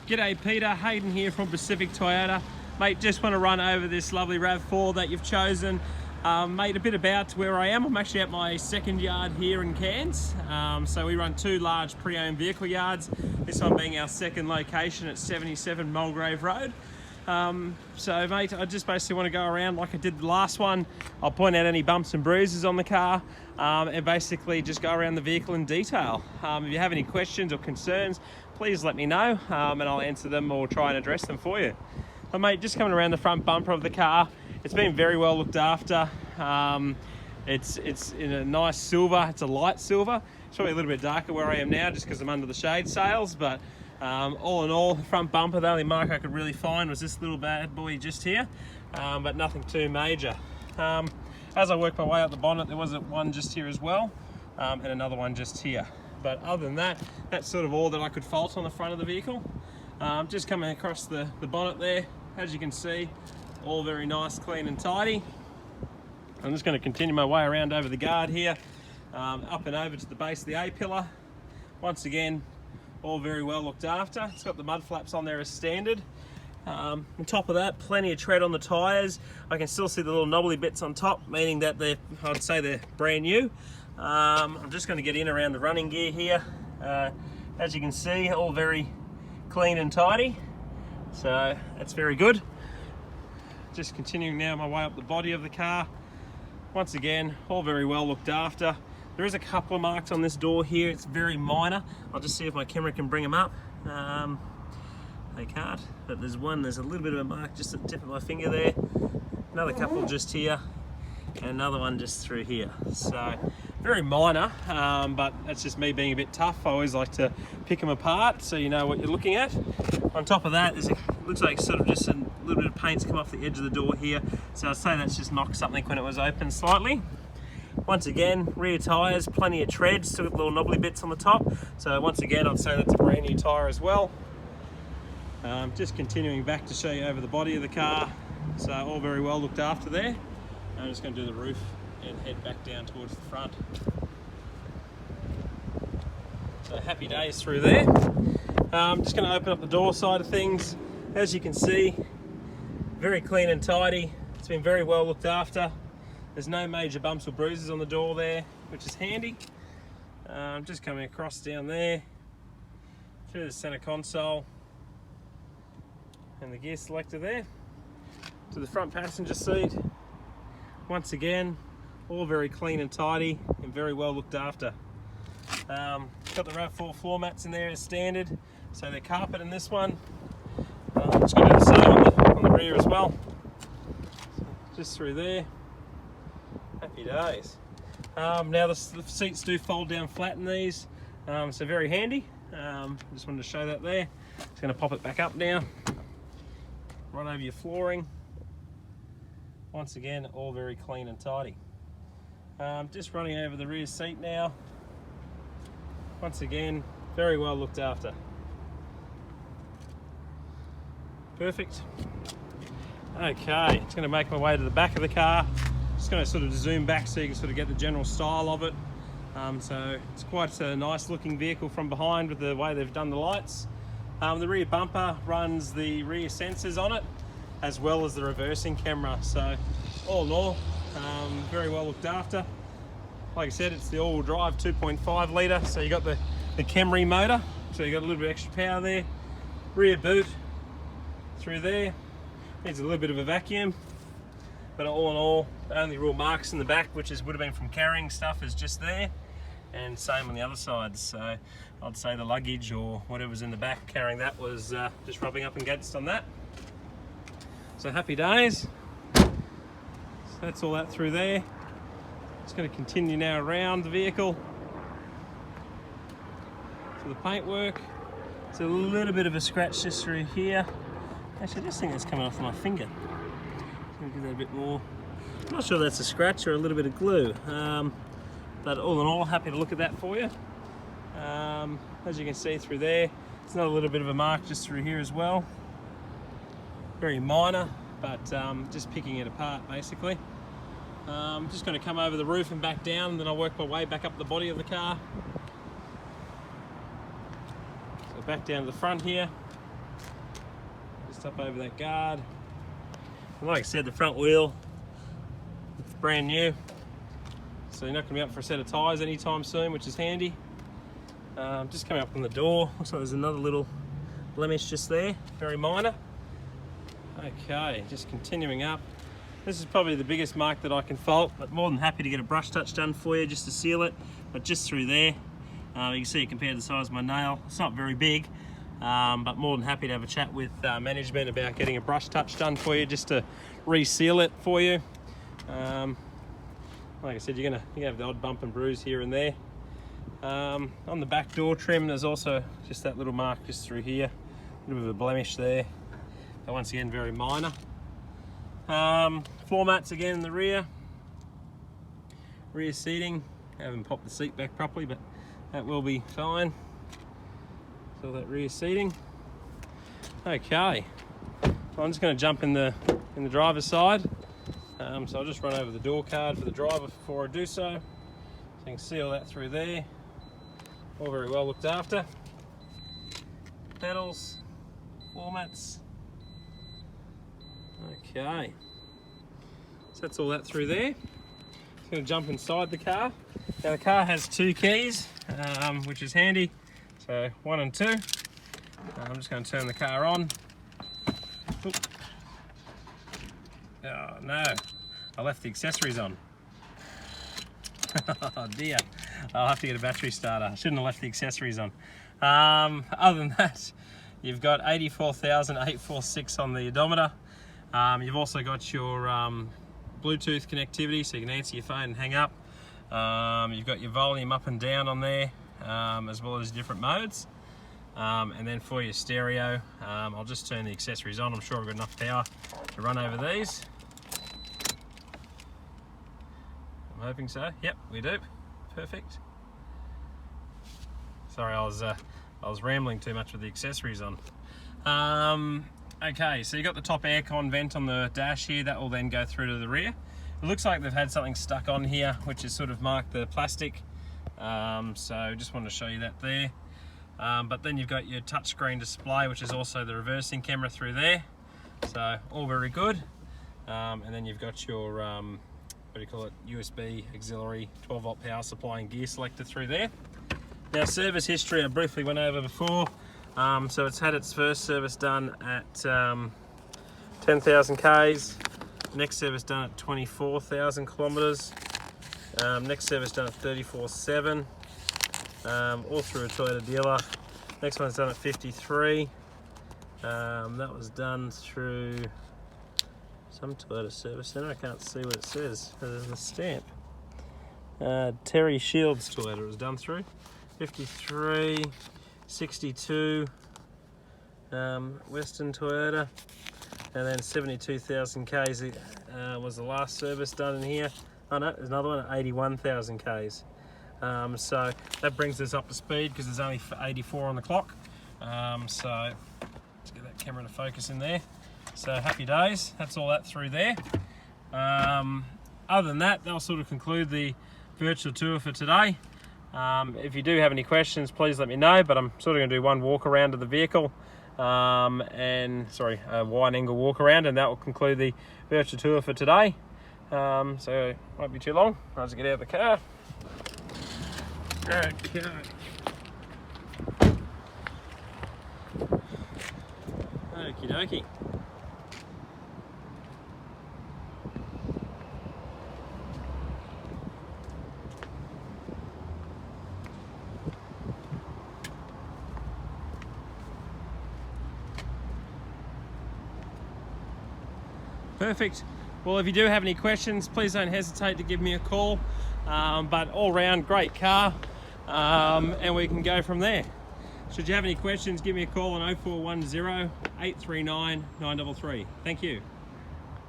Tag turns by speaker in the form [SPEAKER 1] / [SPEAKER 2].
[SPEAKER 1] G'day Peter, Hayden here from Pacific Toyota. Mate, just want to run over this lovely RAV4 that you've chosen. Mate, a bit about where I am. I'm actually at my second yard here in Cairns. So we run two large pre-owned vehicle yards. This one being our second location at 77 Mulgrave Road. So mate, I just basically want to go around like I did the last one. I'll point out any bumps and bruises on the car and basically just go around the vehicle in detail. If you have any questions or concerns, please let me know and I'll answer them or try and address them for you. But mate, just coming around the front bumper of the car, it's been very well looked after. It's in a nice silver, it's a light silver. It's probably a little bit darker where I am now just because I'm under the shade sails, but all in all, the front bumper, the only mark I could really find was this little bad boy just here, but nothing too major. As I worked my way up the bonnet, there was one just here as well, and another one just here. But other than that, that's sort of all that I could fault on the front of the vehicle. Just coming across the bonnet there, as you can see, all very nice, clean and tidy. I'm just going to continue my way around over the guard here, up and over to the base of the A-pillar. Once again, all very well looked after. It's got the mud flaps on there as standard. On top of that, plenty of tread on the tyres. I can still see the little knobbly bits on top, meaning that I'd say they're brand new. I'm just going to get in around the running gear here. As you can see, all very clean and tidy, so that's very good. Just continuing now my way up the body of the car. Once again, all very well looked after. There is a couple of marks on this door here. It's very minor. I'll just see if my camera can bring them up. They can't, but there's a little bit of a mark just at the tip of my finger there. Another couple just here, and another one just through here. So very minor, but that's just me being a bit tough. I always like to pick them apart so you know what you're looking at. On top of that, looks like sort of just a little bit of paint's come off the edge of the door here. So I'd say that's just knocked something when it was open slightly. Once again, rear tyres, plenty of tread, still got little knobbly bits on the top. So once again, I'd say that's a brand new tyre as well. Just continuing back to show you over the body of the car. So all very well looked after there. I'm just going to do the roof and head back down towards the front. So happy days through there. I'm just going to open up the door side of things. As you can see, very clean and tidy. It's been very well looked after. There's no major bumps or bruises on the door there, which is handy. Just coming across down there, through the center console and the gear selector there, to the front passenger seat. Once again, all very clean and tidy and very well looked after. Got the RAV4 floor mats in there as standard, so they're carpet in this one. Just going to do the same on the rear as well. So just through there. Happy days. Now the seats do fold down flat in these, so very handy. Just wanted to show that there. Just going to pop it back up now. Run over your flooring. Once again, all very clean and tidy. Just running over the rear seat now. Once again, very well looked after. Perfect. Okay, just going to make my way to the back of the car. Just going to sort of zoom back so you can sort of get the general style of it. So it's quite a nice looking vehicle from behind with the way they've done the lights. The rear bumper runs the rear sensors on it, as well as the reversing camera. So all in all, very well looked after. Like I said, it's the all-wheel drive 2.5 litre, so you got the Camry motor, so you got a little bit of extra power there. Rear boot through there, needs a little bit of a vacuum, but all in all, the only real marks in the back, which would have been from carrying stuff, is just there, and same on the other side. So I'd say the luggage or whatever's in the back carrying that was just rubbing up against on that. So happy days. So that's all that through there. Just going to continue now around the vehicle to the paintwork. It's a little bit of a scratch just through here. Actually, I just think that's coming off my finger. Going to give that a bit more. I'm not sure that's a scratch or a little bit of glue, but all in all, happy to look at that for you. As you can see through there, it's not a little bit of a mark just through here as well. Very minor, but just picking it apart basically. I'm just going to come over the roof and back down, and then I'll work my way back up the body of the car. So back down to the front here. just up over that guard. And like I said, the front wheel, it's brand new. So you're not going to be up for a set of tyres anytime soon, which is handy. Just coming up on the door, looks like there's another little blemish just there, very minor. Okay, just continuing up. This is probably the biggest mark that I can fault, but more than happy to get a brush touch done for you just to seal it. But just through there, you can see it compared to the size of my nail. It's not very big, but more than happy to have a chat with management about getting a brush touch done for you just to reseal it for you. Like I said, you're gonna have the odd bump and bruise here and there. On the back door trim, there's also just that little mark just through here, a little bit of a blemish there. But once again, very minor. Floor mats again in the rear. Rear seating. I haven't popped the seat back properly, but that will be fine. So that rear seating. Okay. So I'm just going to jump in the driver's side. So I'll just run over the door card for the driver before I do so. So you can see all that through there. All very well looked after. Pedals, floor mats. Okay. So that's all that through there. Just going to jump inside the car. Now the car has 2 keys, which is handy. So 1 and 2. I'm just going to turn the car on. Oop. Oh no, I left the accessories on. Oh dear, I'll have to get a battery starter. I shouldn't have left the accessories on. Other than that, you've got 84,846 on the odometer. You've also got your Bluetooth connectivity, so you can answer your phone and hang up. You've got your volume up and down on there, as well as different modes. And then for your stereo, I'll just turn the accessories on. I'm sure I've got enough power to run over these. I'm hoping so. Yep, we do. Perfect. Sorry, I was rambling too much with the accessories on. Okay, so you got the top aircon vent on the dash here. That will then go through to the rear. It looks like they've had something stuck on here, which has sort of marked the plastic. So just wanted to show you that there. But then you've got your touchscreen display, which is also the reversing camera through there. So all very good. And then you've got your what do you call it, USB auxiliary 12-volt power supply and gear selector through there. Now service history I briefly went over before. So it's had its first service done at 10,000 Ks. Next service done at 24,000 kilometers. Next service done at 34,700. All through a Toyota dealer. Next one's done at 53. That was done through some Toyota service center. I can't see what it says. There's a stamp. Terry Shields Toyota was done through. 53, 62, Western Toyota, and then 72,000 Ks was the last service done in here. Oh no, there's another one at 81,000 Ks. So that brings us up to speed because there's only 84 on the clock. So let's get that camera to focus in there. So happy days, that's all that through there. Other than that, that'll sort of conclude the virtual tour for today. If you do have any questions, please let me know, but I'm sort of going to do one walk around of the vehicle, a wide angle walk around, and that will conclude the virtual tour for today. So it won't be too long. I'll just get out of the car. Okay. Okie dokie. Perfect. Well, if you do have any questions, please don't hesitate to give me a call. But all round, great car, and we can go from there. Should you have any questions, give me a call on 0410 839 933. Thank you.